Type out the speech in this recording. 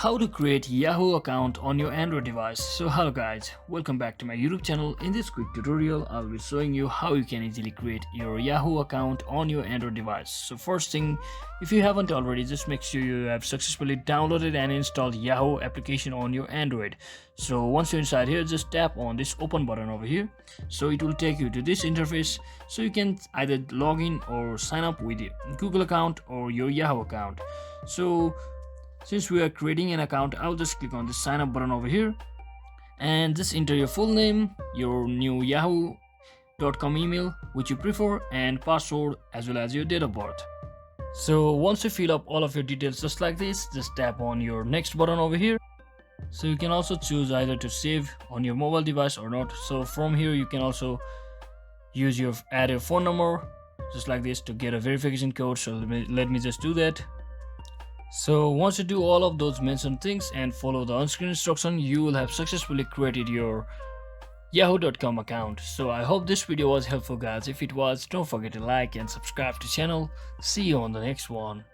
How to create Yahoo account on your Android device. So hello guys, welcome back to my YouTube channel. In this quick tutorial I'll be showing you how you can easily create your Yahoo account on your Android device. So first thing, if you haven't already, just make sure you have successfully downloaded and installed Yahoo application on your Android. So once you're inside here, just tap on this open button over here. So it will take you to this interface, so you can either log in or sign up with your Google account or your Yahoo account. So since we are creating an account, I'll just click on the sign up button over here and just enter your full name, your new yahoo.com email which you prefer, and password as well as your date of birth. So once you fill up all of your details just like this, just tap on your next button over here. So you can also choose either to save on your mobile device or not. So from here you can also add your phone number just like this to get a verification code. So let me just do that. So once you do all of those mentioned things and follow the on-screen instruction, you will have successfully created your yahoo.com account. So I hope this video was helpful guys. If it was, don't forget to like and subscribe to the channel. See you on the next one.